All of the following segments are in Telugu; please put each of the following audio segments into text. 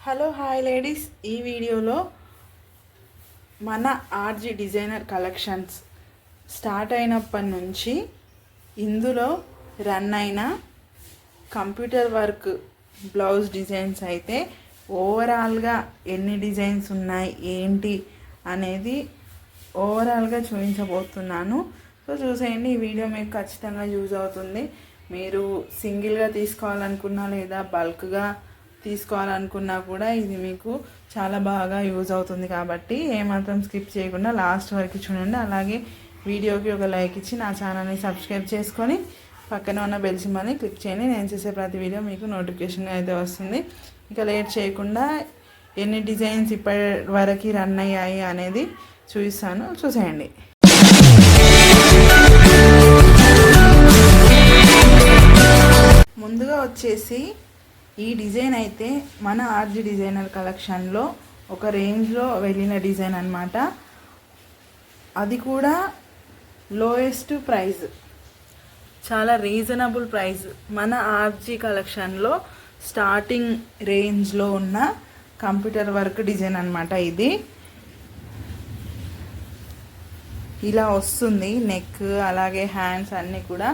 హలో హాయ్ లేడీస్, ఈ వీడియోలో మన ఆర్జీ డిజైనర్ కలెక్షన్స్ స్టార్ట్ అయినప్పటి నుంచి ఇందులో రన్ అయిన కంప్యూటర్ వర్క్ బ్లౌజ్ డిజైన్స్ అయితే ఓవరాల్గా ఎన్ని డిజైన్స్ ఉన్నాయి ఏంటి అనేది ఓవరాల్గా చూపించబోతున్నాను. సో చూసేయండి, ఈ వీడియో మీకు ఖచ్చితంగా యూజ్ అవుతుంది. మీరు సింగిల్గా తీసుకోవాలనుకున్నా లేదా బల్క్గా తీసుకోవాలనుకున్నా కూడా ఇది మీకు చాలా బాగా యూజ్ అవుతుంది. కాబట్టి ఏమాత్రం స్కిప్ చేయకుండా లాస్ట్ వరకు చూడండి. అలాగే వీడియోకి ఒక లైక్ ఇచ్చి నా ఛానల్ని సబ్స్క్రైబ్ చేసుకొని పక్కన ఉన్న బెల్ సింబల్ని క్లిక్ చేయండి. నేను చేసే ప్రతి వీడియో మీకు నోటిఫికేషన్ అయితే వస్తుంది. ఇక లేట్ చేయకుండా ఎన్ని డిజైన్స్ ఇప్పటి వరకు రన్ అయ్యాయి అనేది చూపిస్తాను, చూసేయండి. ముందుగా వచ్చేసి ఈ డిజైన్ అయితే మన ఆర్జీ డిజైనర్ కలెక్షన్లో ఒక రేంజ్లో వెళ్ళిన డిజైన్ అన్నమాట. అది కూడా లోయెస్ట్ ప్రైస్, చాలా రీజనబుల్ ప్రైస్. మన ఆర్జీ కలెక్షన్లో స్టార్టింగ్ రేంజ్లో ఉన్న కంప్యూటర్ వర్క్ డిజైన్ అన్నమాట. ఇది ఇలా వస్తుంది. నెక్ అలాగే హ్యాండ్స్ అన్నీ కూడా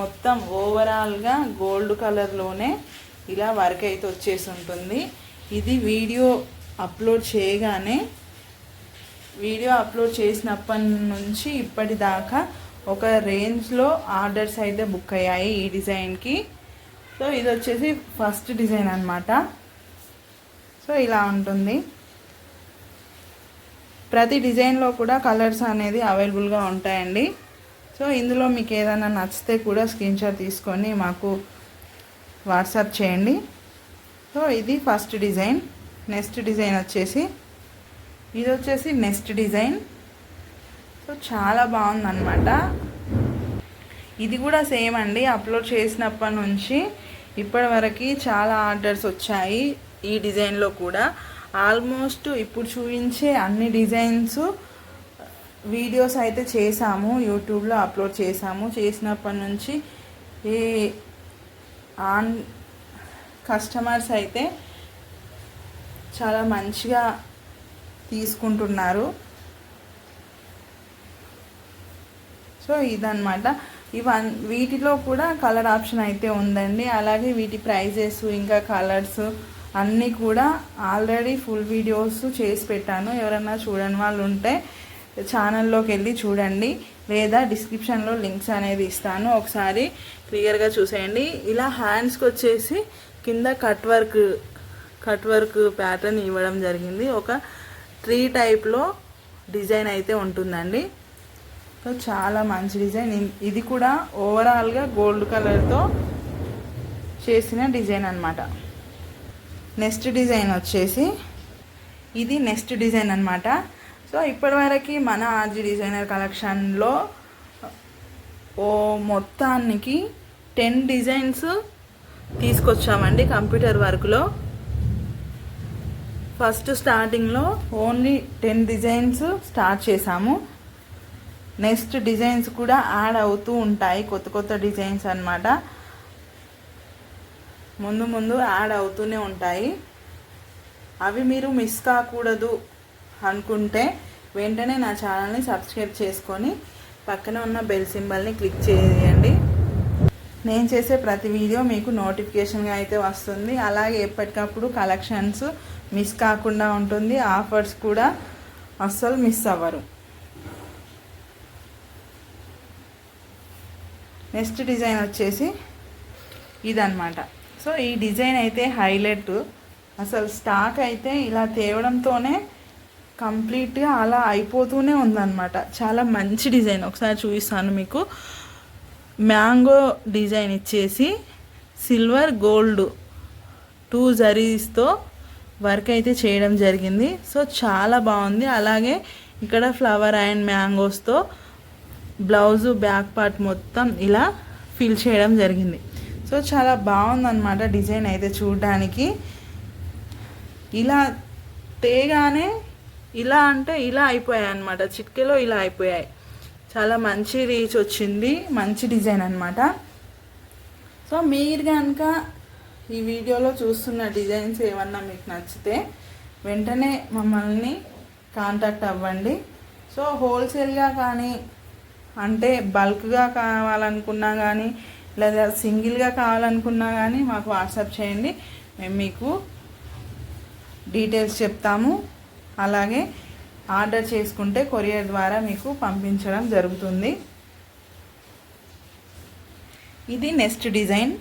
మొత్తం ఓవరాల్గా గోల్డ్ కలర్లోనే ఇలా వర్క్ అయితే వచ్చేసి ఉంటుంది. ఇది వీడియో అప్లోడ్ చేసినప్పటి నుంచి ఇప్పటిదాకా ఒక రేంజ్లో ఆర్డర్స్ అయితే బుక్ అయ్యాయి ఈ డిజైన్కి. సో ఇది వచ్చేసి ఫస్ట్ డిజైన్ అన్నమాట. సో ఇలా ఉంటుంది. ప్రతి డిజైన్లో కూడా కలర్స్ అనేది అవైలబుల్గా ఉంటాయండి. సో ఇందులో మీకు ఏదైనా నచ్చితే కూడా స్క్రీన్ షాట్ తీసుకొని మాకు వాట్సాప్ చేయండి. సో ఇది ఫస్ట్ డిజైన్. నెక్స్ట్ డిజైన్ వచ్చేసి ఇది వచ్చేసి నెక్స్ట్ డిజైన్. సో చాలా బాగుందన్నమాట. ఇది కూడా సేమ్ అండి. అప్లోడ్ చేసినప్పటి నుంచి ఇప్పటి వరకు చాలా ఆర్డర్స్ వచ్చాయి ఈ డిజైన్లో కూడా. ఆల్మోస్ట్ ఇప్పుడు చూపించే అన్ని డిజైన్స్ వీడియోస్ అయితే చేసాము, యూట్యూబ్లో అప్లోడ్ చేసాము. చేసినప్పటి నుంచి ఈ కస్టమర్స్ అయితే చాలా మంచిగా తీసుకుంటున్నారు. సో ఇదన్నమాట. వీటిలో కూడా కలర్ ఆప్షన్ అయితే ఉందండి. అలాగే వీటి ప్రైజెస్ ఇంకా కలర్స్ అన్నీ కూడా ఆల్రెడీ ఫుల్ వీడియోస్ చేసి పెట్టాను. ఎవరైనా చూడని వాళ్ళు ఉంటే ఛానల్లోకి వెళ్ళి చూడండి, లేదా డిస్క్రిప్షన్లో లింక్స్ అనేది ఇస్తాను, ఒకసారి క్లియర్గా చూసేయండి. ఇలా హ్యాండ్స్కి వచ్చేసి కింద కట్ వర్క్ ప్యాటర్న్ ఇవ్వడం జరిగింది. ఒక ట్రీ టైప్లో డిజైన్ అయితే ఉంటుందండి. సో చాలా మంచి డిజైన్. ఇది కూడా ఓవరాల్గా గోల్డ్ కలర్తో చేసిన డిజైన్ అన్నమాట. నెక్స్ట్ డిజైన్ వచ్చేసి ఇది నెక్స్ట్ డిజైన్ అన్నమాట. సో ఇప్పటివరకు మన ఆర్జీ డిజైనర్ కలెక్షన్లో మొత్తానికి 10 డిజైన్స్ తీసుకొచ్చామండి కంప్యూటర్ వర్క్లో. ఫస్ట్ స్టార్టింగ్లో ఓన్లీ 10 డిజైన్స్ స్టార్ట్ చేసాము. నెక్స్ట్ డిజైన్స్ కూడా యాడ్ అవుతూ ఉంటాయి, కొత్త కొత్త డిజైన్స్ అన్నమాట. ముందు యాడ్ అవుతూనే ఉంటాయి. అవి మీరు మిస్ కాకూడదు అనుకుంటే వెంటనే నా ఛానల్ని సబ్స్క్రైబ్ చేసుకొని పక్కన ఉన్న బెల్ సింబల్ని క్లిక్ చేయండి. నేను చేసే ప్రతి వీడియో మీకు నోటిఫికేషన్గా అయితే వస్తుంది. అలాగే ఎప్పటికప్పుడు కలెక్షన్స్ మిస్ కాకుండా ఉంటుంది. ఆఫర్స్ కూడా అస్సలు మిస్ అవ్వరు. నెక్స్ట్ డిజైన్ వచ్చేసి ఇదన్నమాట. సో ఈ డిజైన్ అయితే హైలైట్. అసలు స్టాక్ అయితే ఇలా తేవడంతోనే కంప్లీట్గా అలా అయిపోతూనే ఉందన్నమాట. చాలా మంచి డిజైన్. ఒకసారి చూపిస్తాను మీకు. మ్యాంగో డిజైన్ ఇచ్చేసి సిల్వర్ గోల్డ్ 2 జరీస్తో వర్క్ అయితే చేయడం జరిగింది. సో చాలా బాగుంది. అలాగే ఇక్కడ ఫ్లవర్ అండ్ మ్యాంగోస్తో బ్లౌజు బ్యాక్ పార్ట్ మొత్తం ఇలా ఫిల్ చేయడం జరిగింది. సో చాలా బాగుందన్నమాట డిజైన్ అయితే చూడడానికి. ఇలా తేగానే ఇలా అంటే ఇలా అయిపోయాయి అన్నమాట, చిటికెలో ఇలా అయిపోయాయి. చాలా మంచి రీచ్ వచ్చింది, మంచి డిజైన్ అన్నమాట. సో మీరు కనుక ఈ వీడియోలో చూస్తున్న డిజైన్స్ ఏమన్నా మీకు నచ్చితే వెంటనే మమ్మల్ని కాంటాక్ట్ అవ్వండి. సో హోల్సేల్గా కానీ అంటే బల్క్గా కావాలనుకున్నా కానీ లేదా సింగిల్గా కావాలనుకున్నా కానీ మాకు వాట్సాప్ చేయండి, మేము మీకు డీటెయిల్స్ చెప్తాము. అలాగే ఆర్డర్ చేసుకుంటే కొరియర్ ద్వారా మీకు పంపించడం జరుగుతుంది. ఇది నెక్స్ట్ డిజైన్.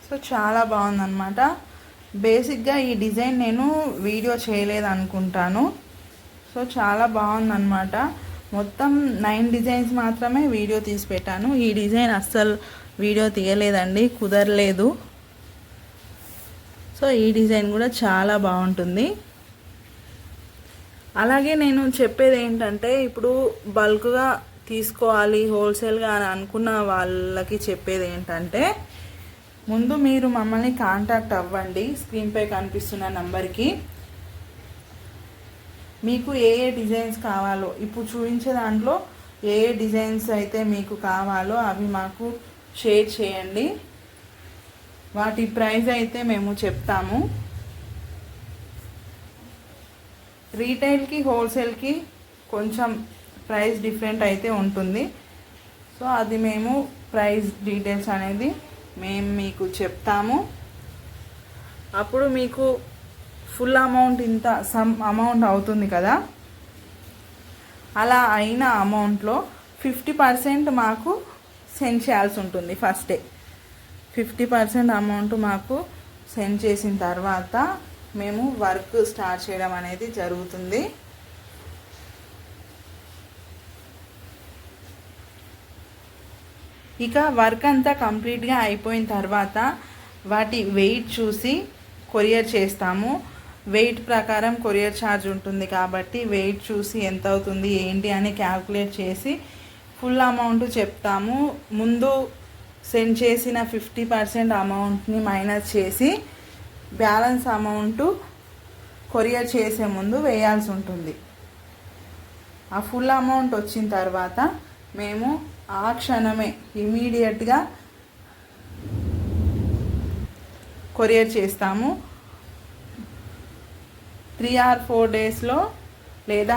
సో చాలా బాగుందన్నమాట. బేసిక్గా ఈ డిజైన్ నేను వీడియో చేయలేదు అనుకుంటాను. సో చాలా బాగుందన్నమాట. మొత్తం 9 డిజైన్స్ మాత్రమే వీడియో తీసి పెట్టాను. ఈ డిజైన్ అస్సలు వీడియో తీయలేదండి, కుదరలేదు. సో ఈ డిజైన్ కూడా చాలా బాగుంటుంది. అలాగే నేను చెప్పేది ఏంటంటే ఇప్పుడు బల్క్గా తీసుకోవాలి హోల్సేల్గా అని అనుకున్న వాళ్ళకి చెప్పేది ఏంటంటే ముందు మీరు మమ్మల్ని కాంటాక్ట్ అవ్వండి స్క్రీన్పై కనిపిస్తున్న నంబర్కి. మీకు ఏ డిజైన్స్ కావాలో ఇప్పుడు చూపించే దాంట్లో ఏ డిజైన్స్ అయితే మీకు కావాలో అవి మాకు షేర్ చేయండి. వాటి ప్రైస్ అయితే మేము చెప్తాము. రీటైల్కి హోల్సేల్కి కొంచెం ప్రైస్ డిఫరెంట్ అయితే ఉంటుంది. సో అది మేము ప్రైస్ డీటెయిల్స్ అనేది మేము మీకు చెప్తాము. అప్పుడు మీకు ఫుల్ అమౌంట్ ఇంత సమ్ అమౌంట్ అవుతుంది కదా, అలా అయిన అమౌంట్లో 50% మాకు సెండ్ చేయాల్సి ఉంటుంది. ఫస్టే 50% అమౌంట్ మాకు సెండ్ చేసిన తర్వాత మేము వర్క్ స్టార్ట్ చేయడం అనేది జరుగుతుంది. ఇక వర్క్ అంతా కంప్లీట్గా అయిపోయిన తర్వాత వాటి వెయిట్ చూసి కొరియర్ చేస్తాము. వెయిట్ ప్రకారం కొరియర్ ఛార్జ్ ఉంటుంది కాబట్టి వెయిట్ చూసి ఎంత అవుతుంది ఏంటి అని క్యాల్కులేట్ చేసి ఫుల్ అమౌంట్ చెప్తాము. ముందు సెండ్ చేసిన 50% అమౌంట్ని మైనస్ చేసి బ్యాలెన్స్ అమౌంట్ కొరియర్ చేసే ముందు వేయాల్సి ఉంటుంది. ఆ ఫుల్ అమౌంట్ వచ్చిన తర్వాత మేము ఆ క్షణమే ఇమీడియట్గా కొరియర్ చేస్తాము. 3 or 4 డేస్లో లేదా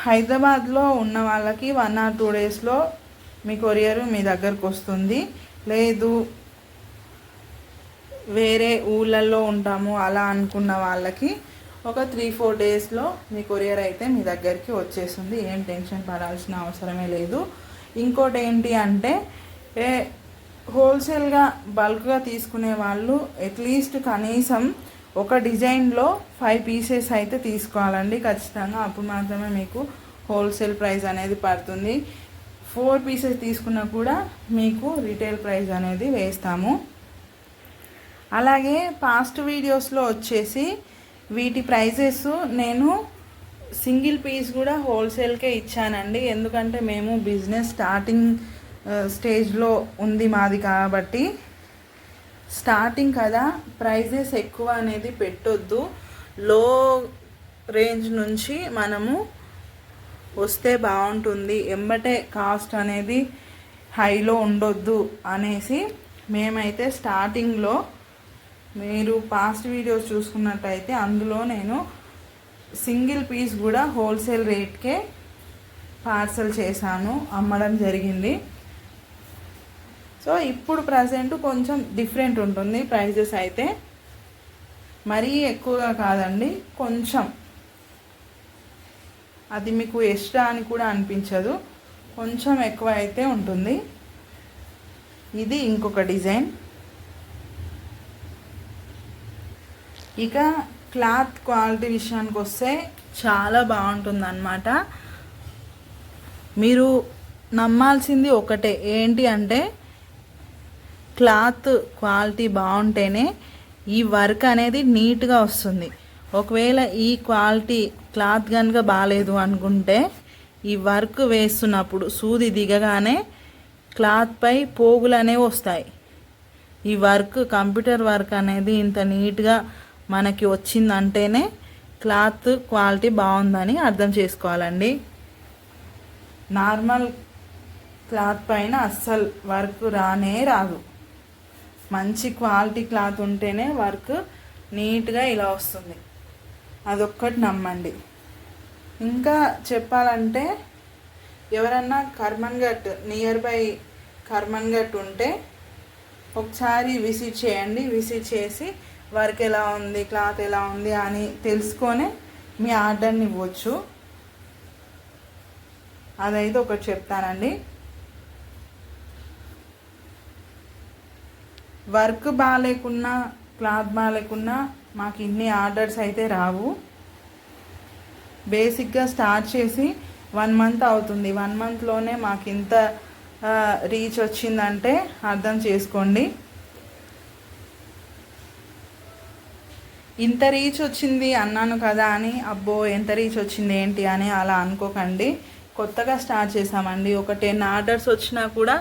హైదరాబాద్లో ఉన్న వాళ్ళకి 1 or 2 డేస్లో మీ కొరియర్ మీ దగ్గరకు వస్తుంది. లేదు వేరే ఊళ్ళల్లో ఉంటాము అలా అనుకున్న వాళ్ళకి ఒక 3-4 డేస్లో మీ కొరియర్ అయితే మీ దగ్గరికి వచ్చేస్తుంది. ఏం టెన్షన్ పడాల్సిన అవసరమే లేదు. ఇంకోటి ఏంటి అంటే హోల్సేల్గా బల్క్గా తీసుకునే వాళ్ళు అట్లీస్ట్ కనీసం ఒక డిజైన్లో 5 పీసెస్ అయితే తీసుకోవాలండి ఖచ్చితంగా. అప్పుడు మాత్రమే మీకు హోల్సేల్ ప్రైస్ అనేది పడుతుంది. 4 పీసెస్ తీసుకున్నా కూడా మీకు రీటైల్ ప్రైస్ అనేది వేస్తాము. అలాగే పాస్ట్ వీడియోస్లో వచ్చేసి వీటి ప్రైజెస్ నేను సింగిల్ పీస్ కూడా హోల్సేల్కే ఇచ్చానండి. ఎందుకంటే మేము బిజినెస్ స్టార్టింగ్ స్టేజ్లో ఉంది మాది కాబట్టి స్టార్టింగ్ కదా, ప్రైజెస్ ఎక్కువ అనేది పెట్టొద్దు. లో రేంజ్ నుంచి మనము వస్తే బాగుంటుంది, ఎంబటే కాస్ట్ అనేది హైలో ఉండొద్దు అనేసి మేమైతే స్టార్టింగ్లో మీరు పాస్ట్ వీడియోస్ చూసుకున్నట్టయితే అందులో నేను సింగిల్ పీస్ కూడా హోల్సేల్ రేట్కే పార్సల్ చేశాను, అమ్మడం జరిగింది. సో ఇప్పుడు ప్రజెంట్ కొంచెం డిఫరెంట్ ఉంటుంది ప్రైజెస్ అయితే, మరీ ఎక్కువగా కాదండి, కొంచెం అది మీకు ఎక్స్ట్రా అని కూడా అనిపించదు, కొంచెం ఎక్కువ అయితే ఉంటుంది. ఇది ఇంకొక డిజైన్. ఇక క్లాత్ క్వాలిటీ విషయానికి వస్తే చాలా బాగుంటుంది అన్నమాట. మీరు నమ్మాల్సింది ఒకటే ఏంటి అంటే క్లాత్ క్వాలిటీ బాగుంటేనే ఈ వర్క్ అనేది నీట్గా వస్తుంది. ఒకవేళ ఈ క్వాలిటీ క్లాత్ కనుక బాగాలేదు అనుకుంటే ఈ వర్క్ వేస్తున్నప్పుడు సూది దిగగానే క్లాత్పై పోగులు అనేవి వస్తాయి. ఈ వర్క్ కంప్యూటర్ వర్క్ అనేది ఇంత నీట్గా మనకి వచ్చిందంటేనే క్లాత్ క్వాలిటీ బాగుందని అర్థం చేసుకోవాలండి. నార్మల్ క్లాత్ పైన అస్సలు వర్క్ రానే రాదు. మంచి క్వాలిటీ క్లాత్ ఉంటేనే వర్క్ నీట్గా ఇలా వస్తుంది, అదొక్కటి నమ్మండి. ఇంకా చెప్పాలంటే ఎవరన్నా కర్మన్ఘట్ నియర్ బై కర్మన్ఘట్ ఉంటే ఒకసారి విజిట్ చేయండి. విజిట్ చేసి వర్క్ ఎలా ఉంది, క్లాత్ ఎలా ఉంది అని తెలుసుకొని మీ ఆర్డర్ని ఇవ్వచ్చు. అదైతే ఒకటి చెప్తానండి. వర్క్ బాగాలేకున్నా క్లాత్ బాగాలేకున్నా మాకు ఇన్ని ఆర్డర్స్ అయితే రావు. బేసిక్గా స్టార్ట్ చేసి 1 మంత్ అవుతుంది. 1 మంత్లోనే మాకు ఇంత రీచ్ వచ్చిందంటే అర్థం చేసుకోండి. ఇంత రీచ్ వచ్చింది అన్నాను కదా అని అబ్బో ఎంత రీచ్ వచ్చింది ఏంటి అని అలా అనుకోకండి. కొత్తగా స్టార్ట్ చేసామండి. ఒక 10 ఆర్డర్స్ వచ్చినా కూడా,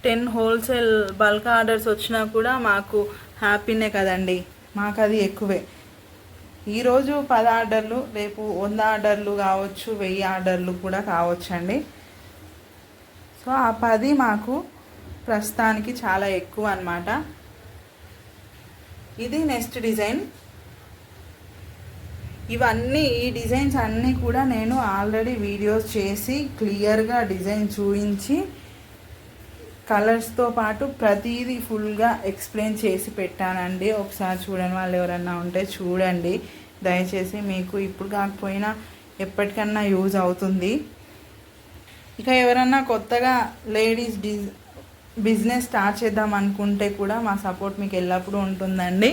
10 హోల్సేల్ బల్క్ ఆర్డర్స్ వచ్చినా కూడా మాకు హ్యాపీనే కదండి. మాకు అది ఎక్కువే. ఈరోజు 10 ఆర్డర్లు, రేపు 100 ఆర్డర్లు కావచ్చు, 1000 ఆర్డర్లు కూడా కావచ్చండి. సో ఆ 10 మాకు ప్రస్తుతానికి చాలా ఎక్కువ అన్నమాట. ఇది నెక్స్ట్ డిజైన్. ఇవన్నీ ఈ డిజైన్స్ అన్నీ కూడా నేను ఆల్రెడీ వీడియోస్ చేసి క్లియర్గా డిజైన్ చూపించి కలర్స్తో పాటు ప్రతిదీ ఫుల్గా ఎక్స్ప్లెయిన్ చేసి పెట్టానండి. ఒకసారి చూడని వాళ్ళు ఎవరన్నా ఉంటే చూడండి దయచేసి. మీకు ఇప్పుడు కాకపోయినా ఎప్పటికన్నా యూజ్ అవుతుంది. ఇక ఎవరన్నా కొత్తగా లేడీస్ బిజినెస్ స్టార్ట్ చేద్దాం అనుకుంటే కూడా మా సపోర్ట్ మీకు ఎల్లప్పుడూ ఉంటుందండి.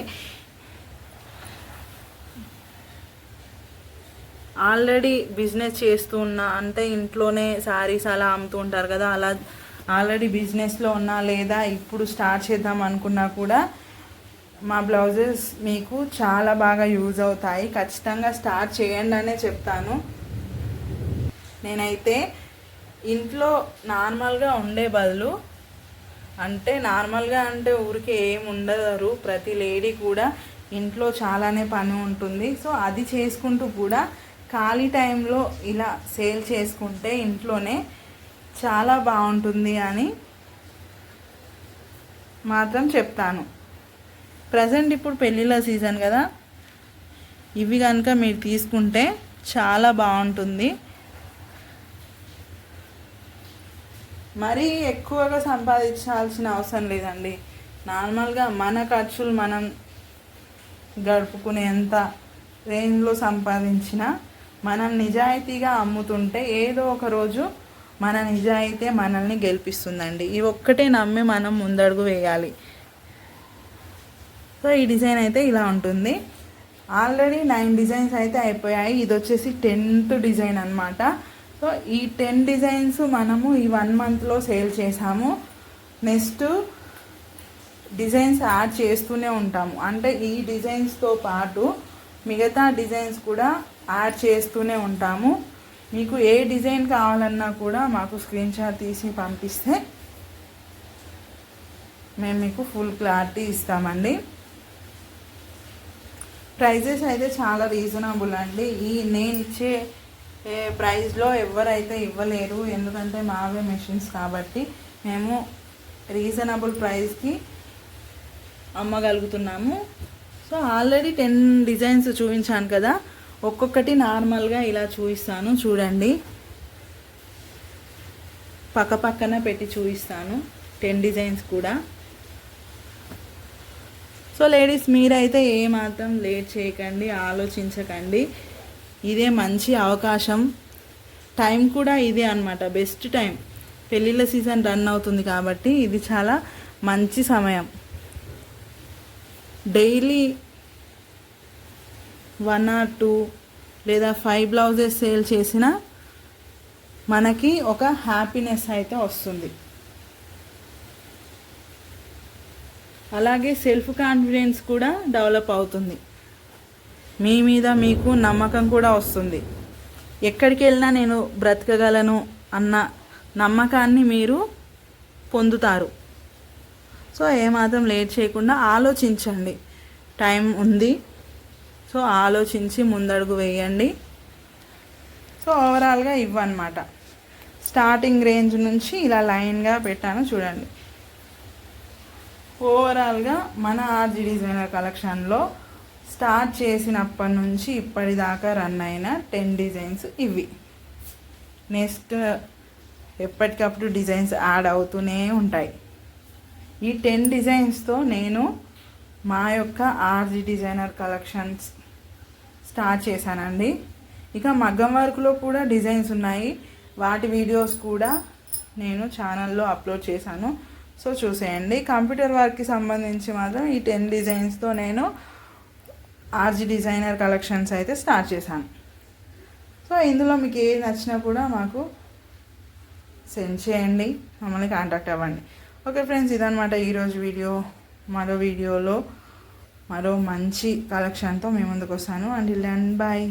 ఆల్రెడీ బిజినెస్ చేస్తున్నా అంటే ఇంట్లోనే శారీస్ అలా అమ్ముతూ ఉంటారు కదా, అలా ఆల్రెడీ బిజినెస్లో ఉన్నా లేదా ఇప్పుడు స్టార్ట్ చేద్దాం అనుకున్నా కూడా మా బ్లౌజెస్ మీకు చాలా బాగా యూజ్ అవుతాయి. ఖచ్చితంగా స్టార్ట్ చేయండి అనే చెప్తాను. నేనైతే ఇంట్లో నార్మల్గా ఉండే బదులు, అంటే నార్మల్గా అంటే ఊరికే ఏం ఉండరు, ప్రతి లేడీ కూడా ఇంట్లో చాలానే పని ఉంటుంది. సో అది చేసుకుంటూ కూడా ఖాళీ టైంలో ఇలా సేల్ చేసుకుంటే ఇంట్లోనే చాలా బాగుంటుంది అని మాత్రం చెప్తాను. ప్రజెంట్ ఇప్పుడు పెళ్ళిళ్ళ సీజన్ కదా, ఇవి కనుక మీరు తీసుకుంటే చాలా బాగుంటుంది. మరీ ఎక్కువగా సంపాదించాల్సిన అవసరం లేదండి. నార్మల్గా మన ఖర్చులు మనం గడుపుకునేంత రేంజ్లో సంపాదించిన మనం నిజాయితీగా అమ్ముతుంటే ఏదో ఒక రోజు మన నిజాయితీ మనల్ని గెలిపిస్తుందండి. ఈ ఒక్కటే నమ్మి మనం ముందడుగు వేయాలి. సో ఈ డిజైన్ అయితే ఇలా ఉంటుంది. ఆల్రెడీ 9 డిజైన్స్ అయితే అయిపోయాయి. ఇది వచ్చేసి 10th డిజైన్ అనమాట. సో ఈ 10 డిజైన్స్ మనము ఈ 1 మంత్లో సేల్ చేసాము. నెక్స్ట్ డిజైన్స్ యాడ్ చేస్తూనే ఉంటాము. అంటే ఈ డిజైన్స్తో పాటు మిగతా డిజైన్స్ కూడా యాడ్ చేస్తూనే ఉంటాము. మీకు ఏ డిజైన్ కావాలన్నా కూడా మాకు స్క్రీన్ షాట్ తీసి పంపిస్తే మేము మీకు ఫుల్ క్లారిటీ ఇస్తామండి. ప్రైజెస్ అయితే చాలా రీజనబుల్ అండి. నేను ఇచ్చే ప్రైస్లో ఎవరైతే ఇవ్వలేరు, ఎందుకంటే మావే మెషిన్స్ కాబట్టి మేము రీజనబుల్ ప్రైస్కి అమ్మగలుగుతున్నాము. సో ఆల్రెడీ 10 డిజైన్స్ చూపించాను కదా, ఒక్కొక్కటి నార్మల్గా ఇలా చూపిస్తాను చూడండి. పక్కన పెట్టి చూపిస్తాను 10 డిజైన్స్ కూడా. సో లేడీస్ మీరైతే ఏమాత్రం లేట్ చేయకండి, ఆలోచించకండి. ఇదే మంచి అవకాశం. టైం కూడా ఇదే అన్నమాట, బెస్ట్ టైం. పెళ్ళిళ్ళ సీజన్ రన్ అవుతుంది కాబట్టి ఇది చాలా మంచి సమయం. డైలీ 1 or 2 లేదా 5 బ్లౌజెస్ సేల్ చేసినా మనకి ఒక హ్యాపీనెస్ అయితే వస్తుంది. అలాగే సెల్ఫ్ కాన్ఫిడెన్స్ కూడా డెవలప్ అవుతుంది. మీ మీద మీకు నమ్మకం కూడా వస్తుంది. ఎక్కడికి వెళ్ళినా నేను బ్రతకగలను అన్న నమ్మకాన్ని మీరు పొందుతారు. సో ఏమాత్రం లేట్ చేయకుండా ఆలోచించండి, టైం ఉంది. సో ఆలోచించి ముందడుగు వేయండి. సో ఓవరాల్గా ఇవ్వన్నమాట. స్టార్టింగ్ రేంజ్ నుంచి ఇలా లైన్గా పెట్టాను చూడండి. ఓవరాల్గా మన ఆర్జీ డిజైనర్ కలెక్షన్లో స్టార్ట్ చేసినప్పటి నుంచి ఇప్పటిదాకా రన్ అయిన 10 డిజైన్స్ ఇవి. నెక్స్ట్ ఎప్పటికప్పుడు డిజైన్స్ యాడ్ అవుతూనే ఉంటాయి. ఈ 10 డిజైన్స్తో నేను మా యొక్క ఆర్జీ డిజైనర్ కలెక్షన్స్ స్టార్ట్ చేశానండి. ఇక మగ్గం వర్క్లో కూడా డిజైన్స్ ఉన్నాయి, వాటి వీడియోస్ కూడా నేను ఛానల్లో అప్లోడ్ చేశాను, సో చూసేయండి. కంప్యూటర్ వర్క్కి సంబంధించి మాత్రం ఈ 10 డిజైన్స్తో నేను ఆర్జీ డిజైనర్ కలెక్షన్స్ అయితే స్టార్ట్ చేశాను. సో ఇందులో మీకు ఏది నచ్చినా కూడా మాకు సెండ్ చేయండి, మమ్మల్ని కాంటాక్ట్ అవ్వండి. ఓకే ఫ్రెండ్స్, ఇదనమాట ఈరోజు వీడియో. మరో వీడియోలో మరో మంచి కలెక్షన్తో మేము ముందుకు వస్తాను. Until then bye.